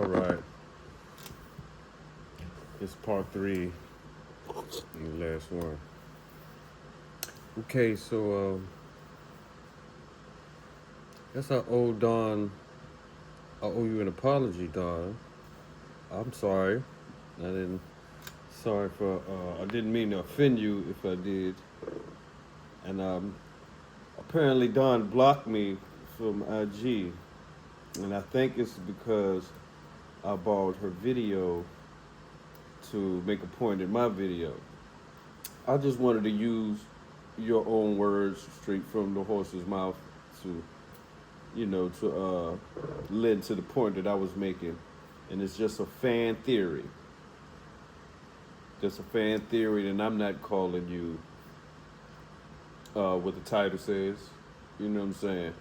All right. It's part 3 and the last one. Okay, so that's how old Dawn. I owe you an apology, Dawn. I'm sorry. I didn't mean to offend you if I did. And apparently Dawn blocked me from IG. And I think it's because I borrowed her video to make a point in my video. I just wanted to use your own words straight from the horse's mouth to lead to the point that I was making. And it's just a fan theory. Just a fan theory, and I'm not calling you what the title says. You know what I'm saying?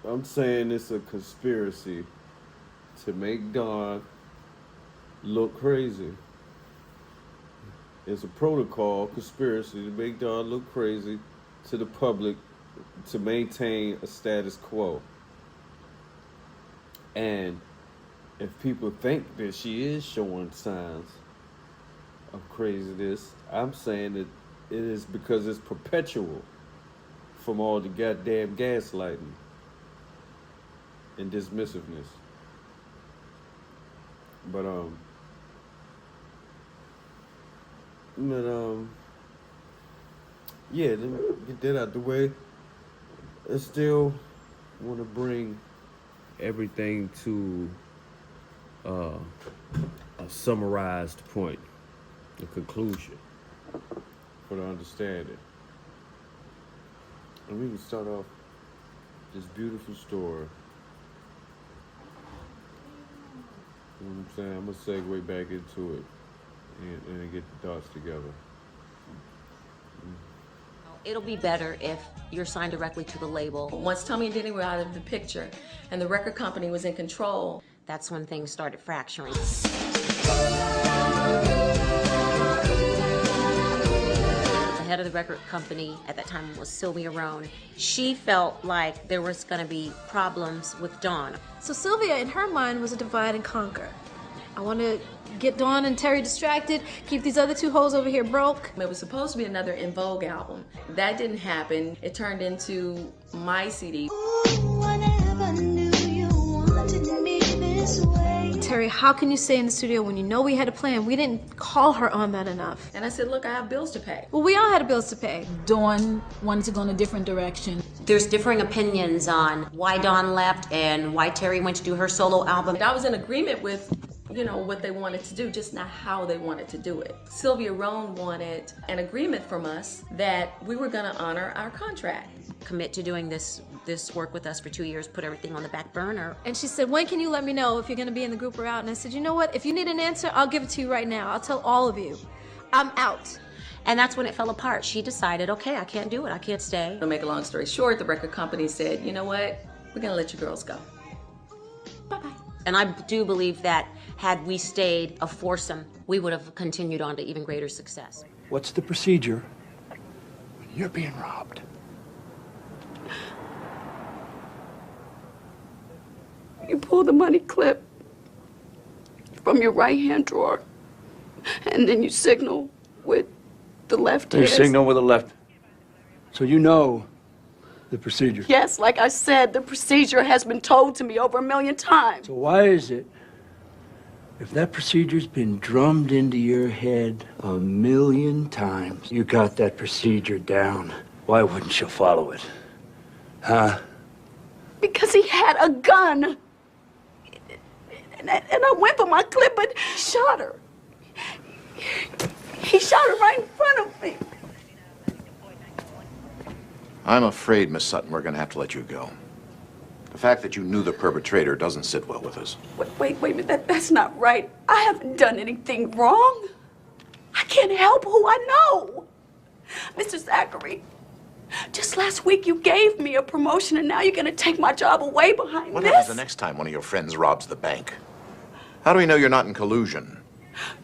I'm saying it's a conspiracy to make Dawn look crazy. It's a protocol conspiracy to make Dawn look crazy to the public to maintain a status quo. And if people think that she is showing signs of craziness, I'm saying that it is because it's perpetual from all the goddamn gaslighting and dismissiveness. But yeah, let me get that out the way. I still want to bring everything to a summarized point, a conclusion for the understanding. And we can start off this beautiful story. You know what I'm saying? I'm gonna segue back into it and get the thoughts together. It'll be better if you're signed directly to the label. Once Tommy and Denny were out of the picture and the record company was in control, That's when things started fracturing. The head of the record company at that time was Sylvia Rohn. She felt like there was going to be problems with Dawn. So Sylvia, in her mind, was a divide and conquer. I want to get Dawn and Terry distracted, keep these other two hoes over here broke. it was supposed to be another EnVouge album. That didn't happen. It turned into my CD. Terry, how can you stay in the studio when you know we had a plan? We didn't call her on that enough. And I said, look, I have bills to pay. Well, we all had bills to pay. Dawn wanted to go in a different direction. There's differing opinions on why Dawn left and why Terry went to do her solo album. I was in agreement with, what they wanted to do, just not how they wanted to do it. Sylvia Rohn wanted an agreement from us that we were gonna honor our contract. Commit to doing this work with us for 2 years, put everything on the back burner. And she said, when can you let me know if you're going to be in the group or out? And I said, you know what? If you need an answer, I'll give it to you right now. I'll tell all of you. I'm out. And that's when it fell apart. She decided, okay, I can't do it. I can't stay. To make a long story short, the record company said, you know what? We're gonna let you girls go. Bye-bye. And I do believe that had we stayed a foursome, we would have continued on to even greater success. What's the procedure when you're being robbed? You pull the money clip from your right-hand drawer, and then you signal with the left hand. You signal with the left. So you know the procedure. Yes, like I said, the procedure has been told to me over 1 million times. So why is it, if that procedure's been drummed into your head 1 million times, you got that procedure down, why wouldn't you follow it? Huh? Because he had a gun. And I went for my clip, but he shot her. He shot her right in front of me. I'm afraid, Miss Sutton, we're gonna have to let you go. The fact that you knew the perpetrator doesn't sit well with us. Wait a minute, that's not right. I haven't done anything wrong. I can't help who I know. Mr. Zachary, just last week you gave me a promotion and now you're gonna take my job away behind What this? happens the next time one of your friends robs the bank? How do we know you're not in collusion?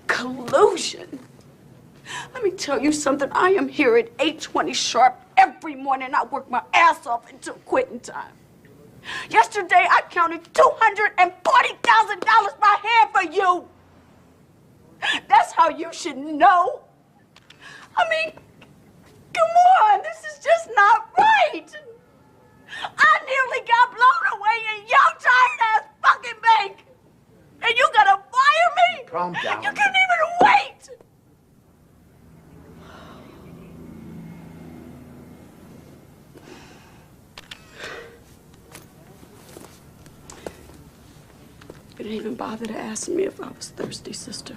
Collusion? Let me tell you something. I am here at 8:20 sharp every morning. I work my ass off until quitting time. Yesterday, I counted $240,000 by hand for you. That's how you should know. I mean, come on, this is just not right. I nearly got blown away in your tired-ass fucking bank. And you gonna fire me? Calm down. You can't even wait. You didn't even bother to ask me if I was thirsty, sister.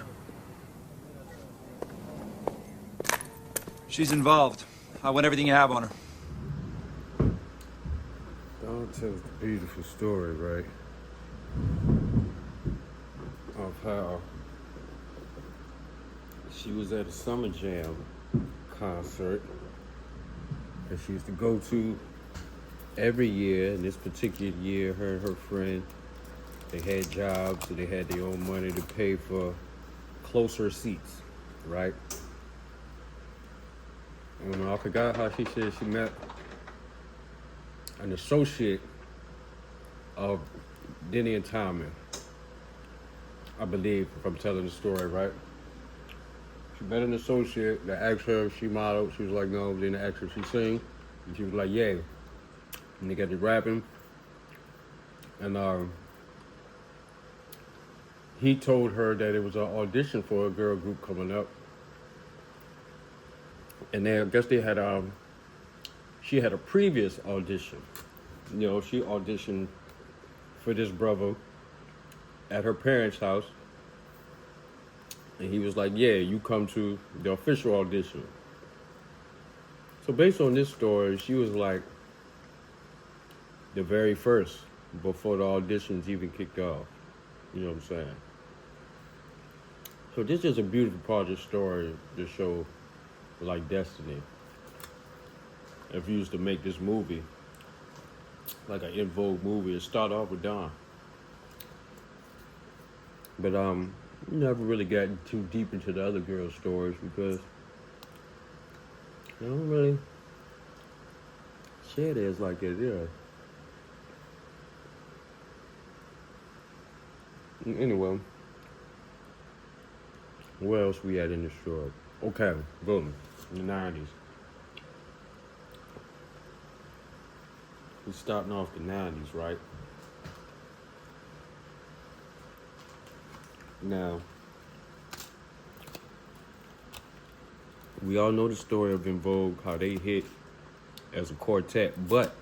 She's involved. I want everything you have on her. Dawn tells a beautiful story, right? Of how she was at a summer jam concert that she used to go to every year. And this particular year, her and her friend, they had jobs, so they had their own money to pay for closer seats, right? And I forgot how she said she met an associate of Denny and Tommy. I believe, if I'm telling the story right. She met an associate that asked her if she modeled. She was like, no. Then they asked her if she sing. And she was like, yeah. And they got to rapping. And he told her that it was an audition for a girl group coming up. And I guess they had, she had a previous audition. You know, she auditioned for this brother at her parents' house. And he was like, yeah, you come to the official audition. So based on this story, she was like the very first before the auditions even kicked off. You know what I'm saying? So this is a beautiful part of the story to show like destiny. If you used to make this movie, like an EnVouge movie, it started off with Dawn. But never really got too deep into the other girls' stories because I don't really share theirs like that, yeah. Anyway, where else we at in the story? Okay, boom, in the 90s. We're starting off the 90s, right? Now, we all know the story of EnVouge, how they hit as a quartet, but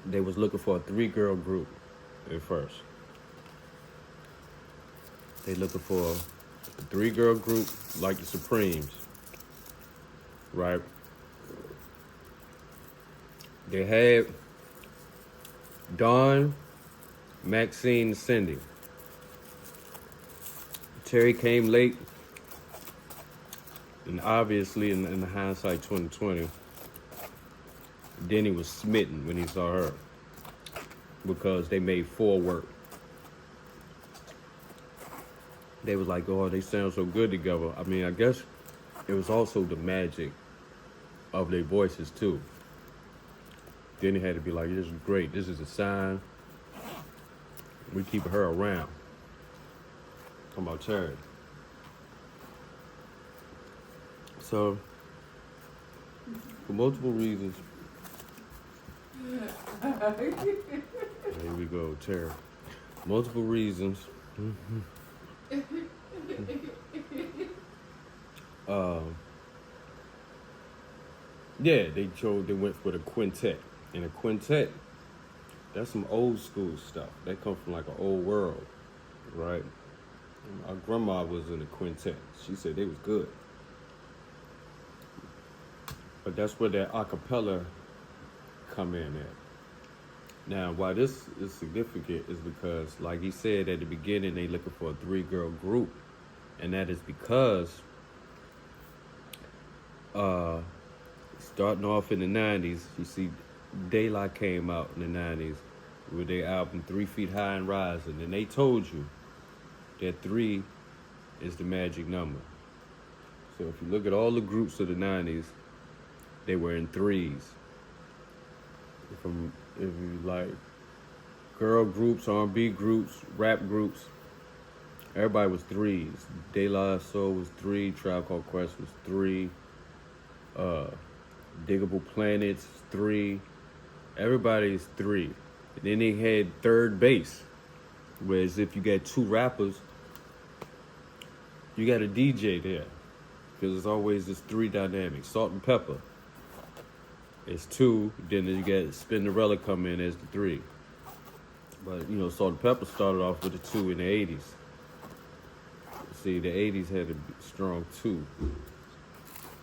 they was looking for a 3-girl group at first. They looking for a 3-girl group like the Supremes, right? They had Dawn, Maxine, and Cindy. Terry came late, and obviously in the hindsight 2020, Denny was smitten when he saw her because they made 4 work. They was like, oh, they sound so good together. I mean, I guess it was also the magic of their voices too. Denny had to be like, this is great. This is a sign. We keep her around. Talking about Terry. So, for multiple reasons. Here we go, Terry. Multiple reasons. Yeah, they went for the quintet. And a quintet, that's some old school stuff. That comes from like an old world, right? Our grandma was in a quintet. She said they was good. But that's where that a cappella come in at. Now, why this is significant is because, like he said at the beginning, they looking for a 3-girl group. And that is because starting off in the 90s, you see Daylight came out in the 90s with their album 3 Feet High and Rising. And they told you that 3 is the magic number. So if you look at all the groups of the 90s, they were in 3s. From if you like girl groups, R&B groups, rap groups, everybody was threes. De La Soul was 3, Tribe Called Quest was 3, Diggable Planets 3. Everybody's 3. And then they had third base, whereas if you got 2 rappers, you got a DJ there, because it's always this 3 dynamic. Salt and Pepper is 2, then you got Spinderella come in as the 3. But you know, Salt and Pepper started off with a 2 in the 80s. See, the 80s had a strong 2,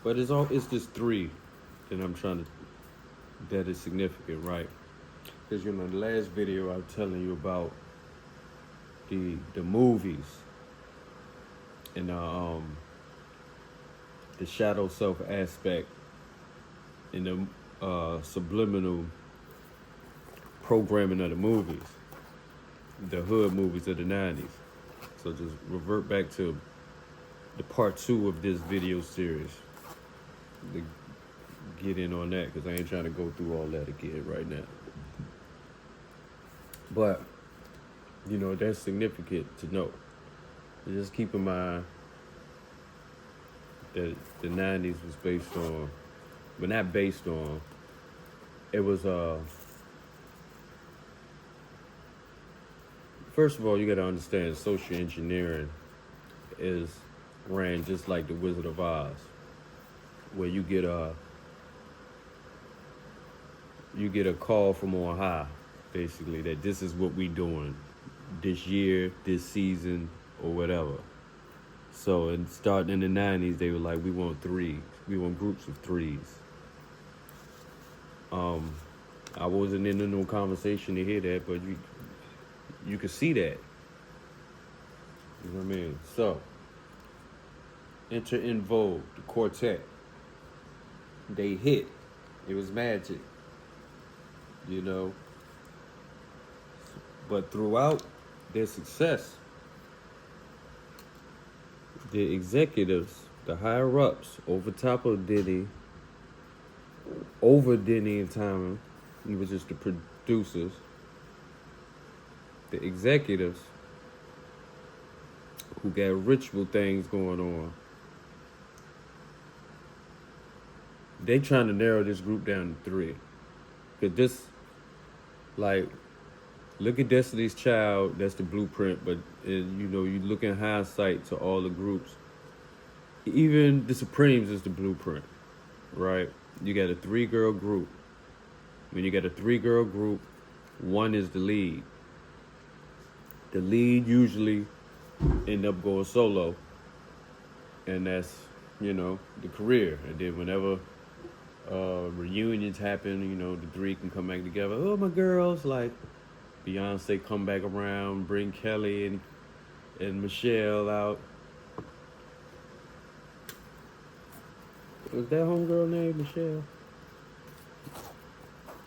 but it's just 3 that I'm trying to, that is significant, right? Because you know, the last video I was telling you about the movies and the shadow self aspect and the subliminal programming of the movies, the hood movies of the 90s. So just revert back to the part 2 of this video series to get in on that, because I ain't trying to go through all that again right now. But, you know, that's significant to know. And just keep in mind that the 90s was based on, but not based on, it was, first of all, you got to understand social engineering is ran just like the Wizard of Oz, where you get a call from on high, basically, that this is what we doing this year, this season, or whatever. So, and starting in the 90s, they were like, we want 3s. We want groups of 3s. I wasn't in no conversation to hear that, but you could see that. You know what I mean? So, enter En Vogue, the quartet. They hit. It was magic. You know? But throughout their success, the executives, the higher-ups, over top of Diddy, over Diddy and Timon, he was just the producers, the executives who got ritual things going on, they trying to narrow this group down to 3. Because this, like, look at Destiny's Child, that's the blueprint, but you know, you look in hindsight to all the groups, even the Supremes is the blueprint, right? You got a 3-girl group. When you got a 3-girl group, 1 is the lead. The lead usually end up going solo, and that's, you know, the career. And then whenever reunions happen, you know, the 3 can come back together. Oh, my girls, like Beyonce come back around, bring Kelly and Michelle out. Was that homegirl named Michelle?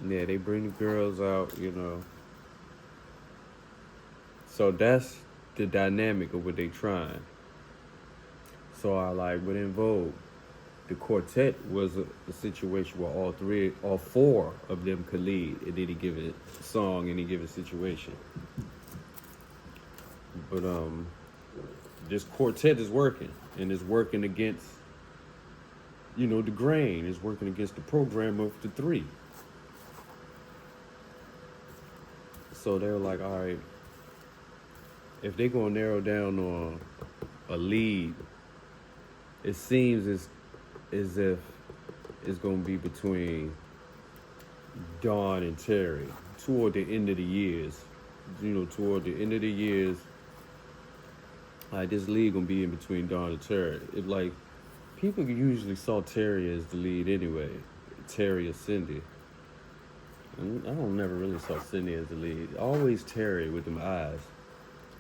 Yeah, they bring the girls out, you know. So that's the dynamic of what they trying. So I like with En Vogue, the quartet was a situation where all four of them could lead in any given song, any given situation. But this quartet is working, and it's working against, you know, the grain. It's working against the program of the 3. So they were like, all right, if they're gonna narrow down on a lead, it seems as if it's gonna be between Dawn and Terry toward the end of the years. You know, toward the end of the years, like this lead gonna be in between Dawn and Terry. It like people usually saw Terry as the lead anyway, Terry or Cindy. I don't never really saw Cindy as the lead. Always Terry with them eyes.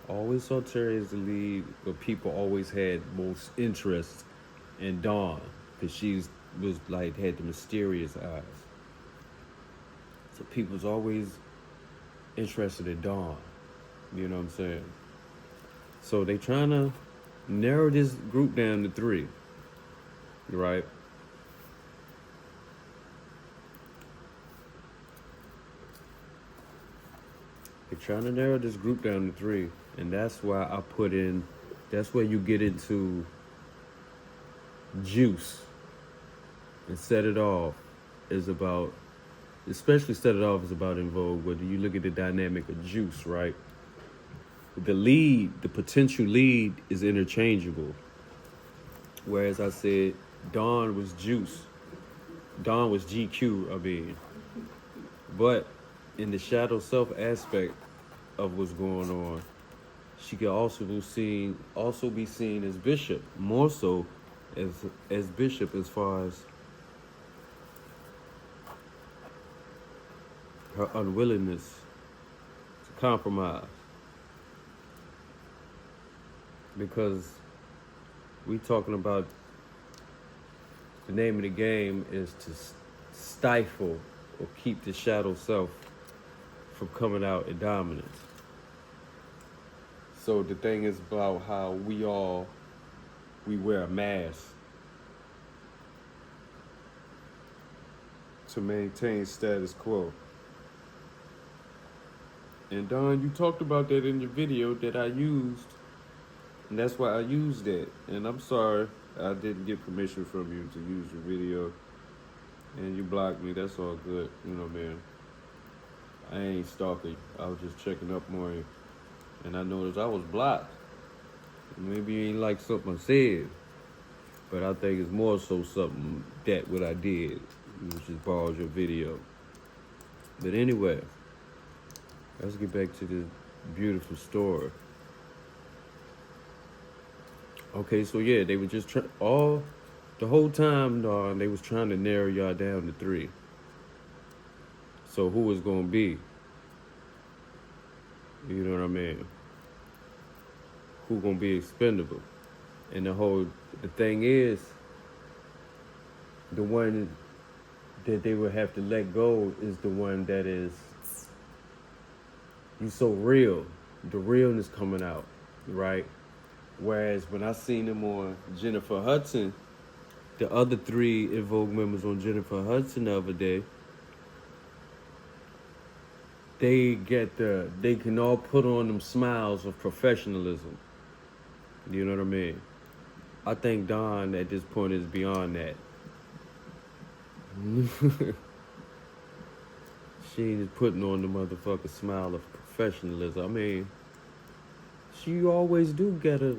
Always saw Terry as the lead, but people always had most interest in Dawn because she was like had the mysterious eyes. So people was always interested in Dawn. You know what I'm saying? So they trying to narrow this group down to 3, right? trying to narrow this group down to 3, and that's why I put in. That's where you get into Juice and Set It Off is about, especially Set It Off is about EnVouge. Whether you look at the dynamic of Juice, right? The lead, the potential lead, is interchangeable. Whereas I said Dawn was Juice, Dawn was GQ. I mean, but in the shadow self aspect of what's going on, she could also be seen as Bishop, more so as Bishop, as far as her unwillingness to compromise. Because we talking about the name of the game is to stifle or keep the shadow self from coming out in dominance. So the thing is about how we wear a mask to maintain status quo. And Don, you talked about that in your video that I used, and that's why I used that. And I'm sorry I didn't get permission from you to use your video, and you blocked me. That's all good, you know, man. I ain't stalking you. I was just checking up more on you. And I noticed I was blocked. Maybe you ain't like something I said, but I think it's more so something that what I did, which is borrowed your video. But anyway, let's get back to this beautiful story. Okay, so yeah, they were just the whole time, they was trying to narrow y'all down to 3. So who was gonna be? You know what I mean? Who gonna be expendable? And the thing is, the one that they would have to let go is the one that is, you so real. The realness coming out, right? Whereas when I seen them on Jennifer Hudson, the other 3 EnVouge members on Jennifer Hudson the other day, they can all put on them smiles of professionalism. You know what I mean? I think Dawn at this point is beyond that. She ain't just putting on the motherfucking smile of professionalism. I mean, she always do get a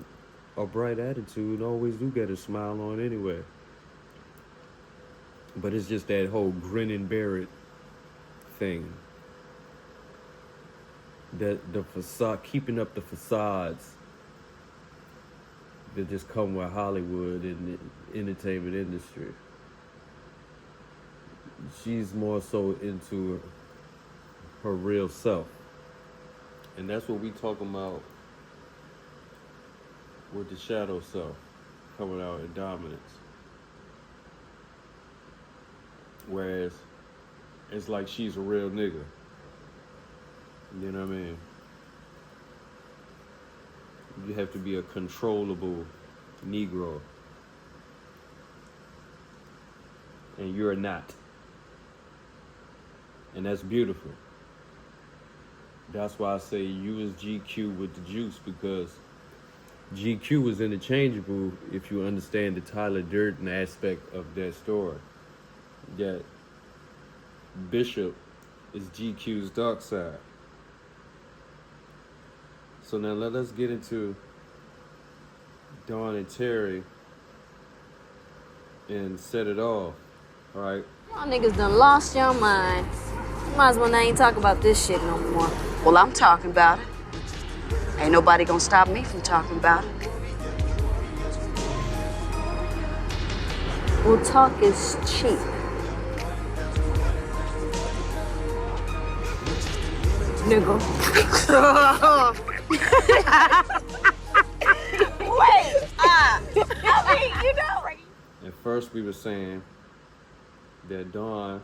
bright attitude, always do get a smile on anyway. But it's just that whole grin and bear it thing. That the facade, keeping up the facades that just come with Hollywood and the entertainment industry. She's more so into her real self. And that's what we talking about with the shadow self coming out in dominance. Whereas it's like she's a real nigga. You know what I mean? You have to be a controllable Negro. And you're not. And that's beautiful. That's why I say you is GQ with the juice, because GQ is interchangeable if you understand the Tyler Durden aspect of that story. That Bishop is GQ's dark side. So now let us get into Dawn and Terry and Set It Off, all right? Y'all niggas done lost your mind. You might as well not even talk about this shit no more. Well, I'm talking about it. Ain't nobody gonna stop me from talking about it. Well, talk is cheap. Nigga. Wait, I mean, you know. At first we were saying that Dawn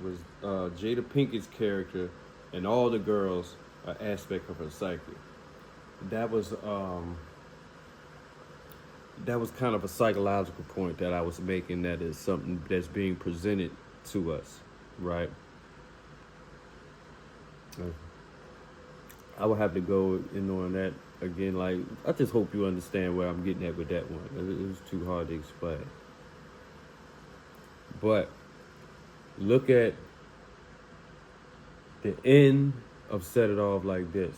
was Jada Pinkett's character, and all the girls are aspect of her psyche. That was kind of a psychological point that I was making, that is something that's being presented to us, right? I would have to go in on that again. Like, I just hope you understand where I'm getting at with that one. It was too hard to explain. But look at the end of Set It Off like this.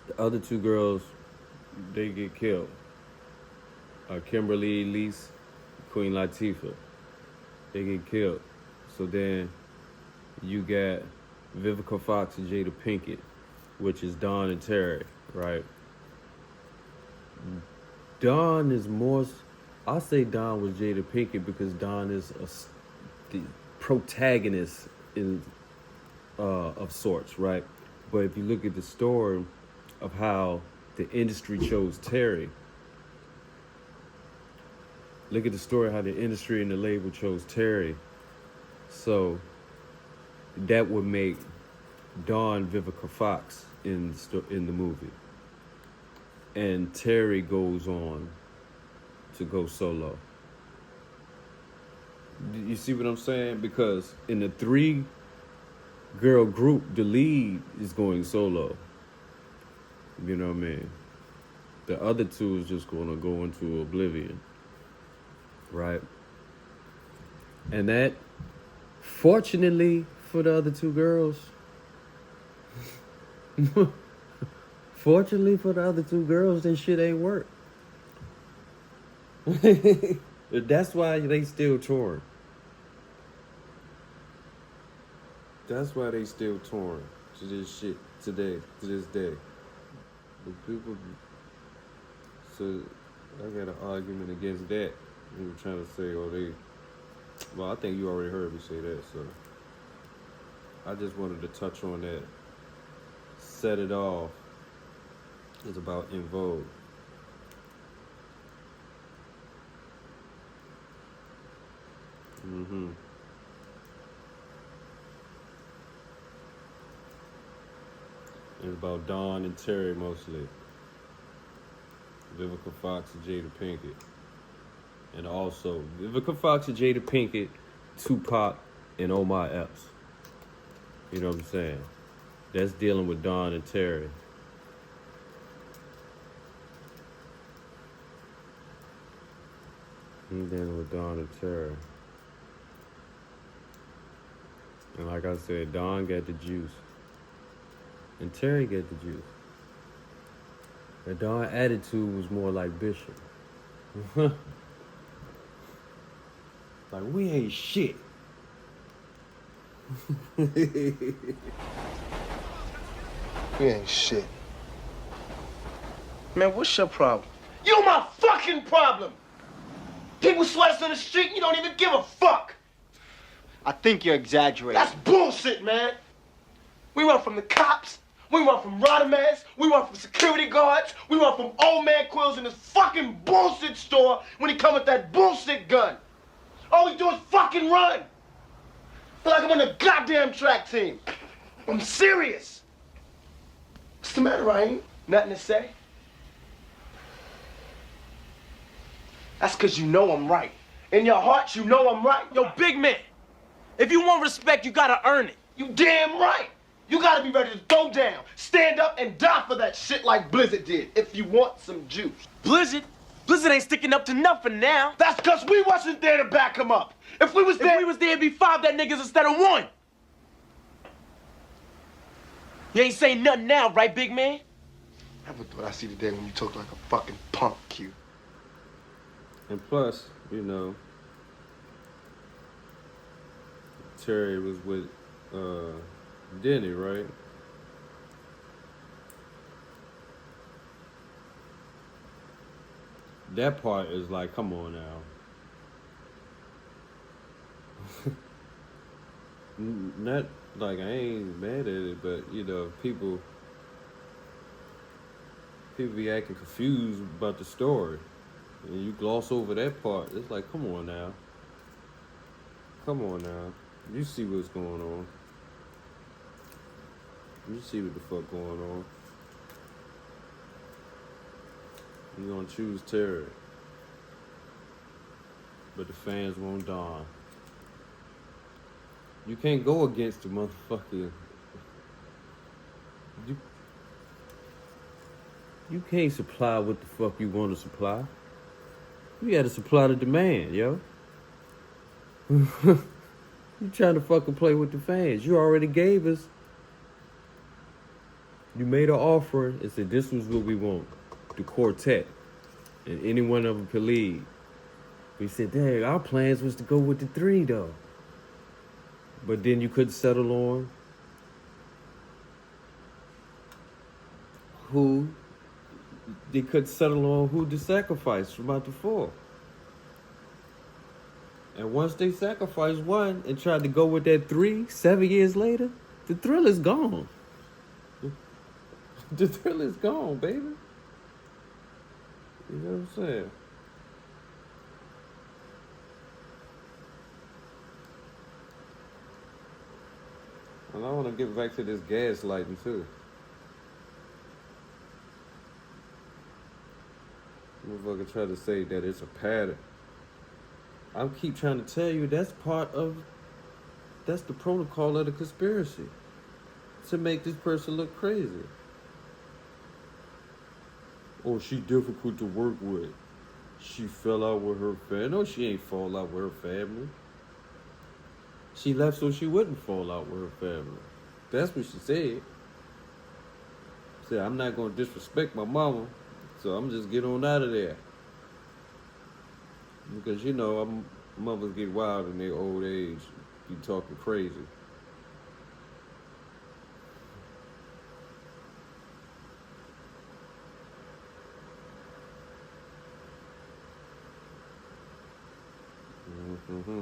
The other two girls, they get killed. Kimberly Elise, Queen Latifah, they get killed. So then you got Vivica Fox and Jada Pinkett, which is Dawn and Terry, right? Dawn is more, I say Dawn was Jada Pinkett because Dawn is the protagonist in of sorts, right? But if you look at the story of how the industry chose Terry, look at the story how the industry and the label chose Terry. So that would make Dawn Vivica Fox in the movie, and Terry goes on to go solo. You see what I'm saying? Because in the 3-girl group, the lead is going solo. You know what I mean? The other 2 is just going to go into oblivion, right? And that, fortunately for the other 2 girls, fortunately for the other 2 girls, that shit ain't work. That's why they still touring. That's why they still touring to this shit today, to this day. The people, so I got an argument against that. They were trying to say, well, I think you already heard me say that, so I just wanted to touch on that. Set It Off is about EnVouge. It's about Dawn and Terry mostly. Vivica Fox and Jada Pinkett. And also Vivica Fox and Jada Pinkett, Tupac, and Omar Epps. You know what I'm saying? That's dealing with Dawn and Terry. I'm dealing with Dawn and Terry. And like I said, Dawn got the juice. And Terry got the juice. The Dawn attitude was more like Bishop. Like, we ain't shit. We ain't shit. Man, what's your problem? You my fucking problem! People sweat us on the street and you don't even give a fuck! I think you're exaggerating. That's bullshit, man! We run from the cops, we run from Rodamans, we run from security guards, we run from old man Quills in this fucking bullshit store when he come with that bullshit gun. All we do is fucking run! Feel like I'm on the goddamn track team. I'm serious. What's the matter, Raheem? Nothing to say? That's because you know I'm right. In your heart, you know I'm right. Yo, big man, if you want respect, you gotta earn it. You damn right. You gotta be ready to throw down, stand up, and die for that shit like Blizzard did, if you want some juice. Blizzard? Blizzard ain't sticking up to nothing now. That's because we wasn't there to back him up. If we was there, it'd be 5 dead niggas instead of 1. You ain't saying nothing now, right, big man? Never thought I'd see the day when you talk like a fucking punk, Q. And plus, you know, Terry was with Denny, right? That part is like, come on now. Not like I ain't mad at it, but you know, people be acting confused about the story. And you gloss over that part. It's like, come on now. Come on now. You see what's going on. You see what the fuck going on. You're gonna choose Terry. But the fans won't Dawn. You can't go against the motherfucking You can't supply what the fuck you want to supply. You gotta supply the demand, yo. You trying to fucking play with the fans. You already gave us. You made an offer and said this was what we want. The quartet. And any one of them could lead. We said, dang, our plans was to go with the 3 though. But then you couldn't settle on who they couldn't settle on who to sacrifice from out the 4. And once they sacrificed one and tried to go with that 3, 7 years later, the thrill is gone. The thrill is gone, baby. You know what I'm saying? And I want to get back to this gaslighting too. Motherfucker try to say that it's a pattern. I keep trying to tell you that's the protocol of the conspiracy. To make this person look crazy. Oh, she difficult to work with. She fell out with her family. No, she ain't fall out with her family. She left so she wouldn't fall out with her family. That's what she said. She said, I'm not going to disrespect my mama, so I'm just get on out of there. Because, you know, mothers get wild in their old age. Be talking crazy. Mm-hmm.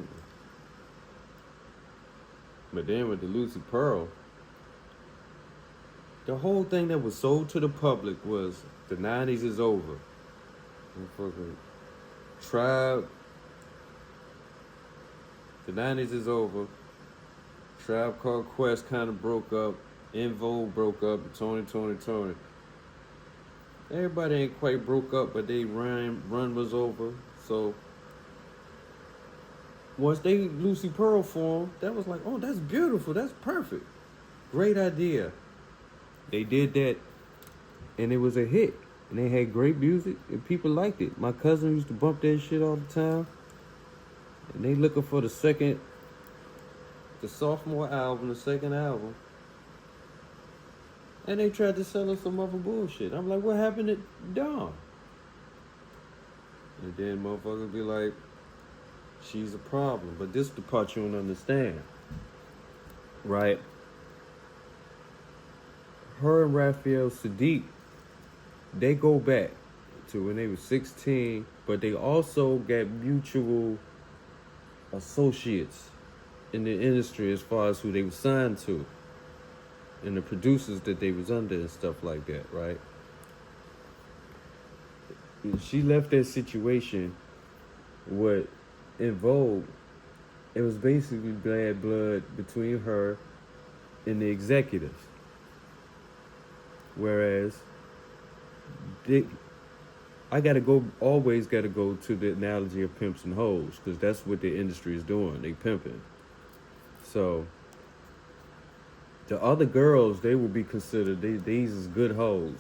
But then with the Lucy Pearl, the whole thing that was sold to the public was the 90s is over. Fucking Tribe. The 90s is over. Tribe Called Quest kind of broke up. EnVouge broke up. Tony. Everybody ain't quite broke up, but they run was over. So once they Lucy Pearl formed, that was like, oh, that's beautiful. That's perfect. Great idea. They did that, and it was a hit. And they had great music, and people liked it. My cousin used to bump that shit all the time. And they looking for the sophomore album, the second album. And they tried to sell us some other bullshit. I'm like, what happened to Dawn? And then motherfuckers be like, she's a problem. But this is the part you don't understand. Right? Her and Raphael Sadiq, they go back to when they were 16, but they also got mutual associates in the industry as far as who they were signed to and the producers that they was under and stuff like that, right? She left that situation with EnVouge. It was basically bad blood between her and the executives. Whereas always gotta go to the analogy of pimps and hoes, because that's what the industry is doing. They pimping. So the other girls, they would be considered, these is good hoes.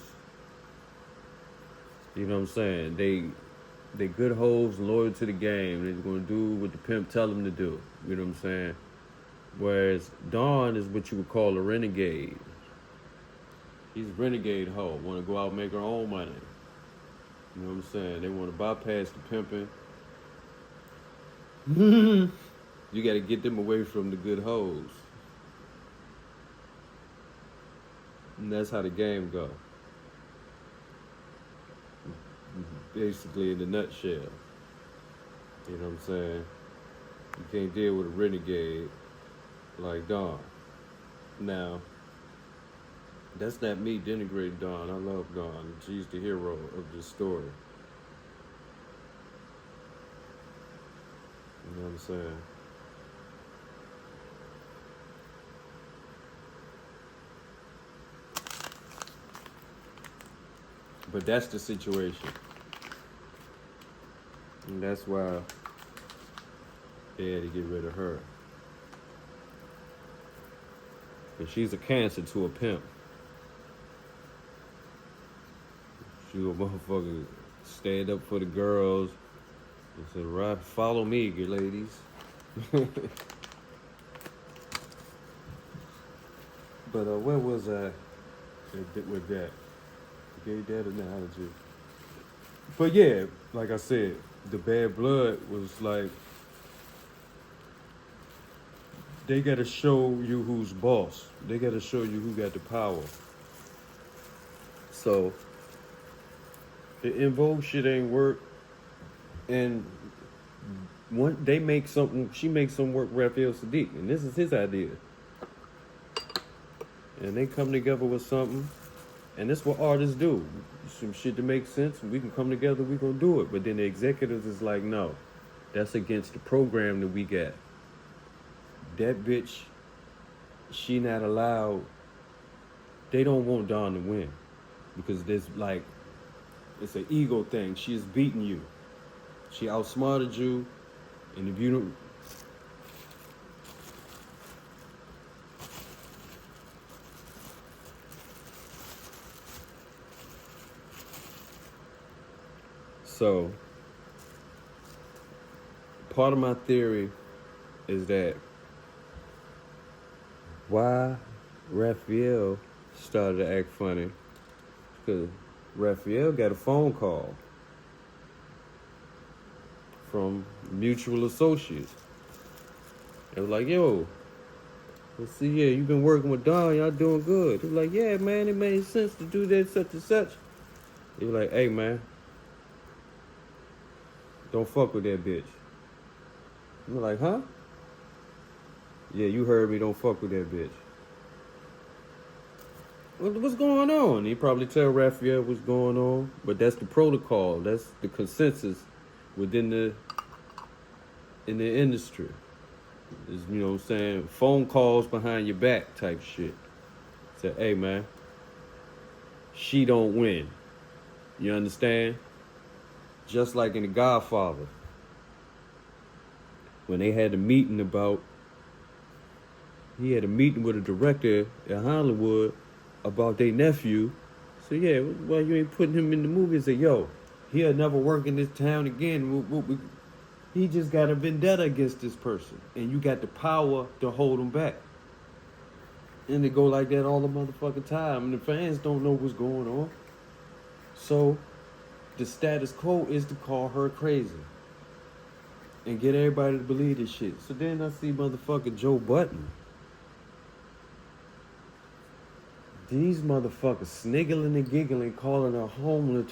You know what I'm saying? They good hoes, loyal to the game. They're gonna do what the pimp tell them to do. You know what I'm saying? Whereas Dawn is what you would call a renegade. She's a renegade hoe. Want to go out and make her own money. You know what I'm saying? They want to bypass the pimping. You got to get them away from the good hoes. And that's how the game go. Basically, in a nutshell. You know what I'm saying? You can't deal with a renegade like Dawn. Now, that's not me denigrating Dawn. I love Dawn. She's the hero of this story. You know what I'm saying? But that's the situation. And that's why they had to get rid of her. Because she's a cancer to a pimp. She a motherfucker stand up for the girls. And said, right, follow me, you ladies. But where was I with that? I gave that analogy. But yeah, like I said, the bad blood was like, they gotta show you who's boss. They gotta show you who got the power. So, the EnVouge shit ain't work. And they make something, she makes some work with Raphael Sadiq. And this is his idea. And they come together with something. And that's what artists do. Some shit that makes sense. We can come together, we gonna do it. But then the executives is like, no. That's against the program that we got. That bitch, she not allowed. They don't want Dawn to win. Because there's like, it's an ego thing. She is beating you. She outsmarted you. And if you don't, so, part of my theory is that why Raphael started to act funny, because Raphael got a phone call from mutual associates. They was like, yo, let's see, yeah, you've been working with Dawn, y'all doing good. They was like, yeah, man, it made sense to do that, such and such. They was like, hey, man, don't fuck with that bitch. I'm like, huh? Yeah, you heard me, don't fuck with that bitch. What's going on? He probably tell Raphael what's going on, but that's the protocol. That's the consensus within in the industry. Is, you know what I'm saying, phone calls behind your back type shit. Say, hey man, she don't win. You understand? Just like in The Godfather, when they had a meeting about, he had a meeting with a director in Hollywood about their nephew. So yeah, well, you ain't putting him in the movie. And say, yo, he'll never work in this town again. He just got a vendetta against this person. And you got the power to hold him back. And they go like that all the motherfucking time. And the fans don't know what's going on. So the status quo is to call her crazy. And get everybody to believe this shit. So then I see motherfucking Joe Budden. These motherfuckers sniggling and giggling, calling her homeless.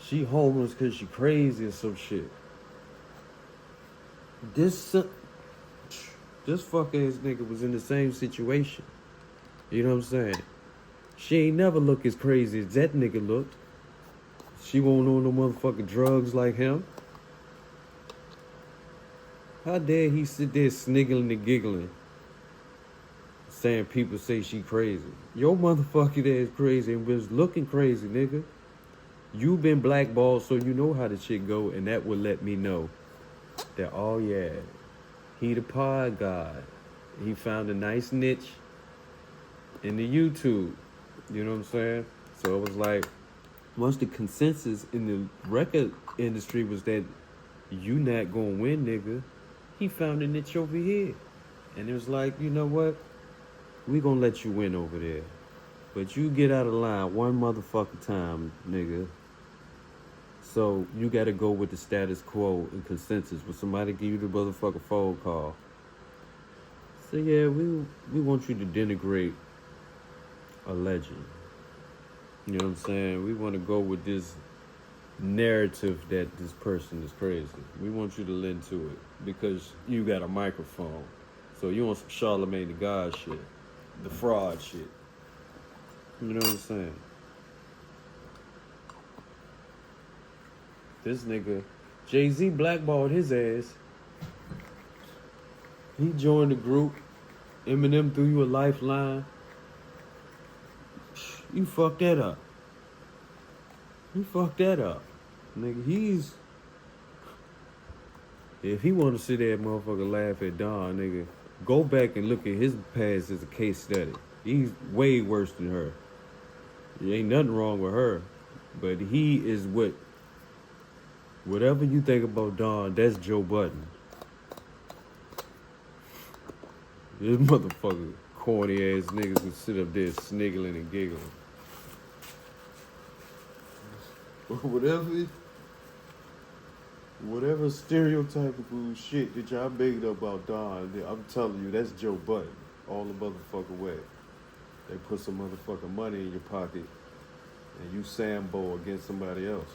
She homeless because she crazy or some shit. This fuck ass nigga was in the same situation. You know what I'm saying? She ain't never look as crazy as that nigga looked. She won't own no motherfucking drugs like him. How dare he sit there sniggling and giggling, saying people say she crazy. Your motherfucking ass crazy and was looking crazy, nigga. You been blackballed, so you know how the shit go, and that would let me know that, oh yeah, he the pod god. He found a nice niche in the YouTube. You know what I'm saying? So it was like, once the consensus in the record industry was that you not gonna win, nigga, he found a niche over here. And it was like, you know what? We gonna let you win over there. But you get out of line one motherfucking time, nigga. So you gotta go with the status quo and consensus. When somebody give you the motherfucking phone call. So yeah, we want you to denigrate a legend. You know what I'm saying? We want to go with this narrative that this person is crazy. We want you to lend to it because you got a microphone. So you want some Charlemagne the God shit, the fraud shit. You know what I'm saying? This nigga, Jay-Z blackballed his ass. He joined the group. Eminem threw you a lifeline. You fucked that up. You fucked that up. Nigga, if he want to sit there and motherfucker laugh at Dawn, nigga, go back and look at his past as a case study. He's way worse than her. There ain't nothing wrong with her. But he is whatever you think about Dawn, that's Joe Budden. This motherfucker, corny ass niggas can sit up there sniggling and giggling. Whatever stereotypical shit that y'all made up about Dawn, I'm telling you, that's Joe Budden all the motherfucking way. They put some motherfucking money in your pocket and you Sambo against somebody else.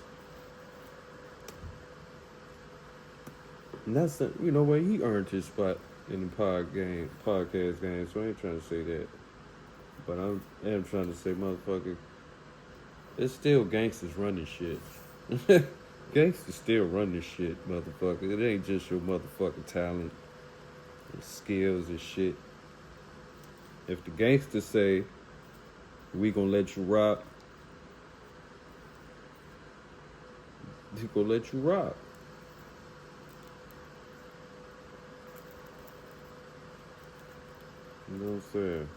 And that's you know what, he earned his spot in the podcast game, so I ain't trying to say that. But I am trying to say, motherfucker, it's still gangsters running shit. Gangsters still run this shit, motherfucker. It ain't just your motherfucking talent and skills and shit. If the gangsters say, we gonna let you rock, they gonna let you rock. You know what I'm saying?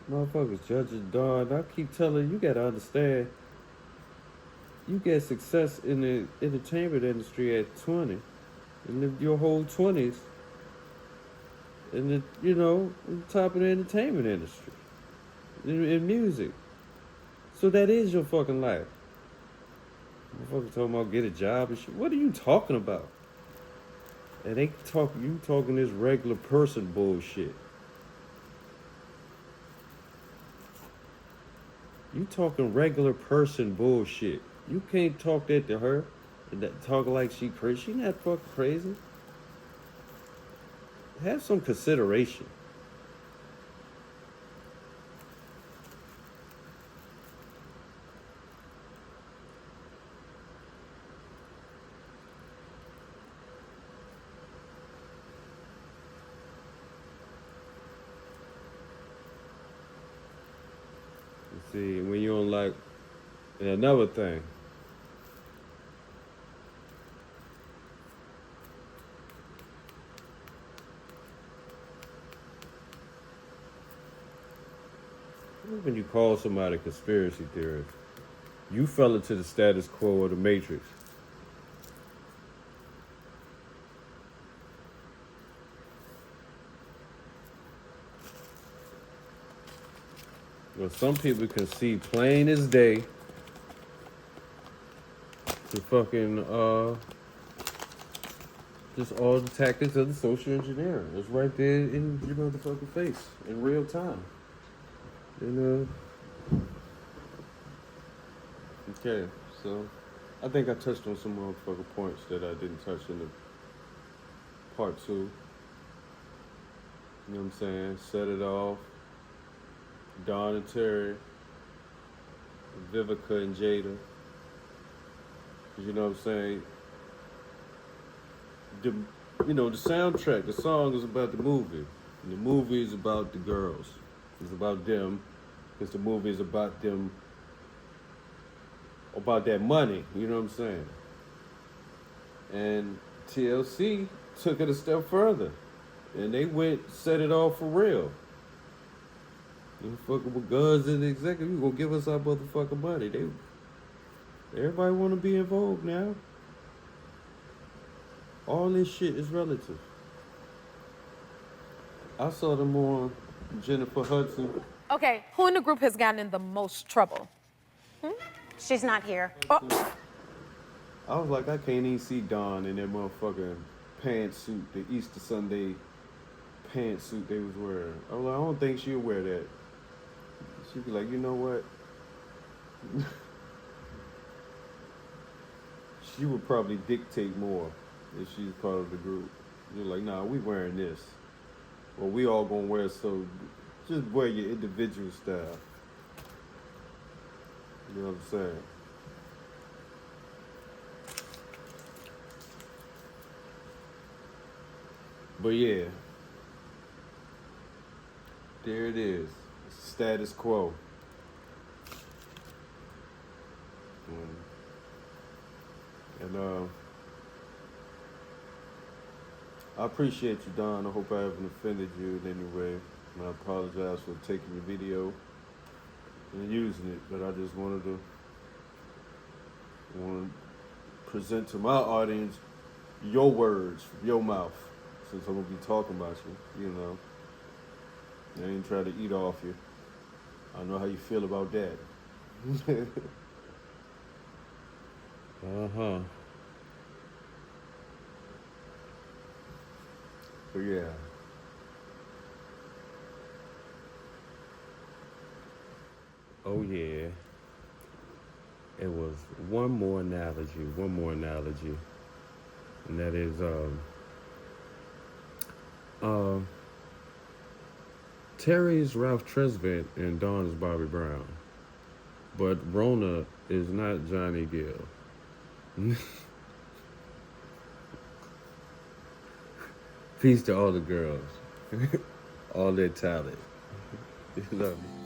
Motherfuckers judging Dawn. I keep telling you, you gotta understand, you get success in the entertainment industry at 20 and live your whole 20s in the, you know, on top of the entertainment industry, in music. So that is your fucking life. Motherfuckers talking about get a job and shit. What are you talking about? And you talking this regular person bullshit. You talking regular person bullshit. You can't talk that to her and talk like she crazy. She not fucking crazy. Have some consideration. See, when you don't like, and another thing. When you call somebody a conspiracy theorist, you fell into the status quo of the Matrix. Well, some people can see plain as day the fucking, just all the tactics of the social engineering. It's right there in your motherfucking face in real time. And, okay, so I think I touched on some motherfucking points that I didn't touch in the part 2. You know what I'm saying? Set it off. Dawn and Terry, Vivica and Jada. You know what I'm saying? The soundtrack, the song is about the movie. And the movie is about the girls. It's about them. Because the movie is about them, about that money. You know what I'm saying? And TLC took it a step further. And they set it off for real. You fucking with guns and the executive, you gonna give us our motherfucking money. Everybody wanna be involved now. All this shit is relative. I saw them on Jennifer Hudson. Okay, who in the group has gotten in the most trouble? She's not here. Oh. I was like, I can't even see Dawn in that motherfucking pantsuit, the Easter Sunday pantsuit they was wearing. I was like, I don't think she'll wear that. She'd be like, you know what? She would probably dictate more if she's part of the group. You're like, nah, we wearing this. Well, we all gonna wear, so just wear your individual style. You know what I'm saying? But yeah, there it is. Status quo. And I appreciate you, Don. I hope I haven't offended you in any way. And I apologize for taking your video. and using it, but I just wanted to present to my audience your words from your mouth, since I'm gonna be talking about you. You know, I ain't try to eat off you. I know how you feel about that. But yeah. Oh yeah. It was one more analogy, and that is Terry is Ralph Tresvant and Dawn is Bobby Brown, but Rona is not Johnny Gill. Peace to all the girls, all their talent. Love you.